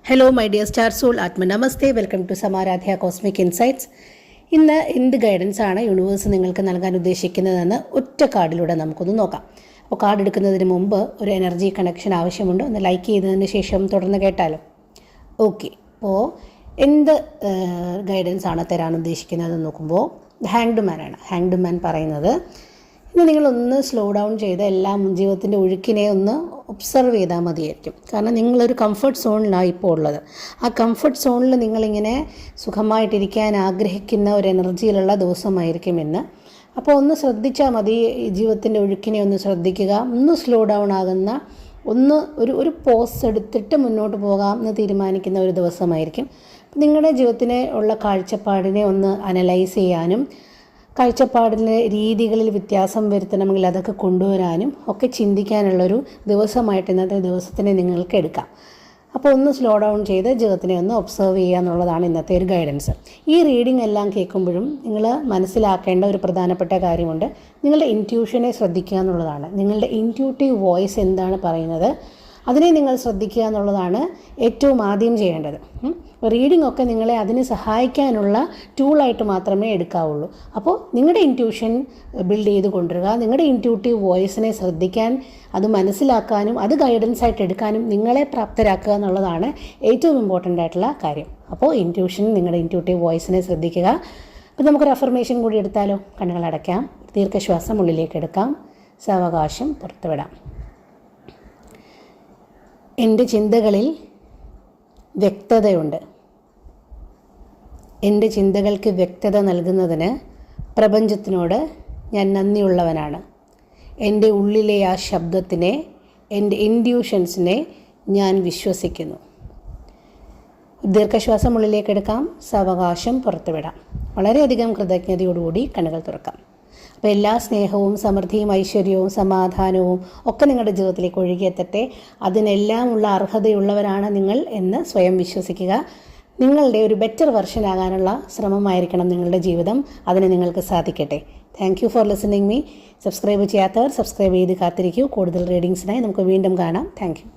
Hello my dear star soul ആത്മ namaste. Welcome to Samaradhya cosmic insights. ഇന്ന് എന്ത് ഗൈഡൻസ് ആണ് യൂണിവേഴ്സ് നിങ്ങൾക്ക് നൽകാൻ ഉദ്ദേശിക്കുന്നതെന്ന് ഒറ്റ കാർഡിലൂടെ നമുക്കൊന്ന് നോക്കാം. അപ്പോൾ കാർഡ് എടുക്കുന്നതിന് മുമ്പ് ഒരു എനർജി കണക്ഷൻ ആവശ്യമുണ്ട്. ഒന്ന് ലൈക്ക് ചെയ്തതിന് ശേഷം തുടർന്ന് കേട്ടാലോ. ഓക്കെ, അപ്പോൾ എന്ത് ഗൈഡൻസ് ആണ് തരാൻ ഉദ്ദേശിക്കുന്നതെന്ന് നോക്കുമ്പോൾ ഹാങ്ഡ് മാനാണ്. ഹാങ്ഡ് മാൻ പറയുന്നത് ഇന്ന് നിങ്ങളൊന്ന് സ്ലോ ഡൗൺ ചെയ്ത് എല്ലാം ജീവിതത്തിൻ്റെ ഒഴുക്കിനെ ഒന്ന് ഒബ്സർവ് ചെയ്താൽ മതിയായിരിക്കും. കാരണം നിങ്ങളൊരു കംഫർട്ട് സോണിലാണ് ഇപ്പോൾ ഉള്ളത്. ആ കംഫർട്ട് സോണിൽ നിങ്ങളിങ്ങനെ സുഖമായിട്ടിരിക്കാൻ ആഗ്രഹിക്കുന്ന ഒരു എനർജിയിലുള്ള ദിവസമായിരിക്കും ഇന്ന്. അപ്പോൾ ഒന്ന് ശ്രദ്ധിച്ചാൽ മതി, ജീവിതത്തിൻ്റെ ഒഴുക്കിനെ ഒന്ന് ശ്രദ്ധിക്കുക. ഒന്ന് സ്ലോ ഡൗൺ ആകുന്ന, ഒന്ന് ഒരു പോസ് എടുത്തിട്ട് മുന്നോട്ട് പോകാം എന്ന് തീരുമാനിക്കുന്ന ഒരു ദിവസമായിരിക്കും. നിങ്ങളുടെ ജീവിതത്തിനെ ഉള്ള കാഴ്ചപ്പാടിനെ ഒന്ന് അനലൈസ് ചെയ്യാനും കാഴ്ചപ്പാടിലെ രീതികളിൽ വ്യത്യാസം വരുത്തണമെങ്കിൽ അതൊക്കെ കൊണ്ടുവരാനും ഒക്കെ ചിന്തിക്കാനുള്ളൊരു ദിവസമായിട്ട് ഇന്നത്തെ ദിവസത്തിനെ നിങ്ങൾക്ക് എടുക്കാം. അപ്പോൾ ഒന്ന് സ്ലോ ഡൗൺ ചെയ്ത് ജീവിതത്തിനെ ഒന്ന് ഒബ്സർവ് ചെയ്യുക എന്നുള്ളതാണ് ഇന്നത്തെ ഒരു ഗൈഡൻസ്. ഈ റീഡിംഗ് എല്ലാം കേൾക്കുമ്പോഴും നിങ്ങൾ മനസ്സിലാക്കേണ്ട ഒരു പ്രധാനപ്പെട്ട കാര്യമുണ്ട്. നിങ്ങളുടെ ഇൻറ്റ്യൂഷനെ ശ്രദ്ധിക്കുക എന്നുള്ളതാണ്. നിങ്ങളുടെ ഇൻറ്റ്യൂട്ടീവ് വോയിസ് എന്താണ് പറയുന്നത് അതിനെ നിങ്ങൾ ശ്രദ്ധിക്കുക എന്നുള്ളതാണ് ഏറ്റവും ആദ്യം ചെയ്യേണ്ടത്. റീഡിംഗ് ഒക്കെ നിങ്ങളെ അതിന് സഹായിക്കാനുള്ള ടൂളായിട്ട് മാത്രമേ എടുക്കാവുള്ളൂ. അപ്പോൾ നിങ്ങളുടെ ഇൻറ്റ്യൂഷൻ ബിൽഡ് ചെയ്ത് കൊണ്ടുവരിക, നിങ്ങളുടെ ഇൻറ്റ്യൂട്ടീവ് വോയിസിനെ ശ്രദ്ധിക്കാൻ, അത് മനസ്സിലാക്കാനും അത് ഗൈഡൻസ് ആയിട്ട് എടുക്കാനും നിങ്ങളെ പ്രാപ്തരാക്കുക എന്നുള്ളതാണ് ഏറ്റവും ഇമ്പോർട്ടൻ്റ് ആയിട്ടുള്ള കാര്യം. അപ്പോൾ ഇൻറ്റ്യൂഷൻ, നിങ്ങളുടെ ഇൻറ്റ്യൂട്ടീവ് വോയിസിനെ ശ്രദ്ധിക്കുക. അപ്പോൾ നമുക്കൊരു അഫർമേഷൻ കൂടി എടുത്താലോ. കണ്ണുകൾ അടയ്ക്കാം, ദീർഘശ്വാസം ഉള്ളിലേക്ക് എടുക്കാം, സാവകാശം പുറത്തുവിടാം. എൻ്റെ ചിന്തകളിൽ വ്യക്തതയുണ്ട്. എൻ്റെ ചിന്തകൾക്ക് വ്യക്തത നൽകുന്നതിന് പ്രപഞ്ചത്തിനോട് ഞാൻ നന്ദിയുള്ളവനാണ്. എൻ്റെ ഉള്ളിലെ ആ ശബ്ദത്തിനെ, എൻ്റെ ഇൻറ്റ്യൂഷൻസിനെ ഞാൻ വിശ്വസിക്കുന്നു. ദീർഘശ്വാസം ഉള്ളിലേക്ക് എടുക്കാം, സാവകാശം പുറത്തുവിടാം. വളരെയധികം കൃതജ്ഞതയോടുകൂടി കണ്ണുകൾ തുറക്കാം. അപ്പോൾ എല്ലാ സ്നേഹവും സമൃദ്ധിയും ഐശ്വര്യവും സമാധാനവും ഒക്കെ നിങ്ങളുടെ ജീവിതത്തിലേക്ക് ഒഴുകിയെത്തട്ടെ. അതിനെല്ലാമുള്ള അർഹതയുള്ളവരാണ് നിങ്ങൾ എന്ന് സ്വയം വിശ്വസിക്കുക. നിങ്ങളുടെ ഒരു ബെറ്റർ വെർഷൻ ആകാനുള്ള ശ്രമമായിരിക്കണം നിങ്ങളുടെ ജീവിതം. അതിന് നിങ്ങൾക്ക് സാധിക്കട്ടെ. Thank you for listening me. Subscribe ചെയ്യാത്തവർ സബ്സ്ക്രൈബ് ചെയ്ത് കാത്തിരിക്കൂ. കൂടുതൽ റീഡിങ്സിനായി നമുക്ക് വീണ്ടും കാണാം. Thank you.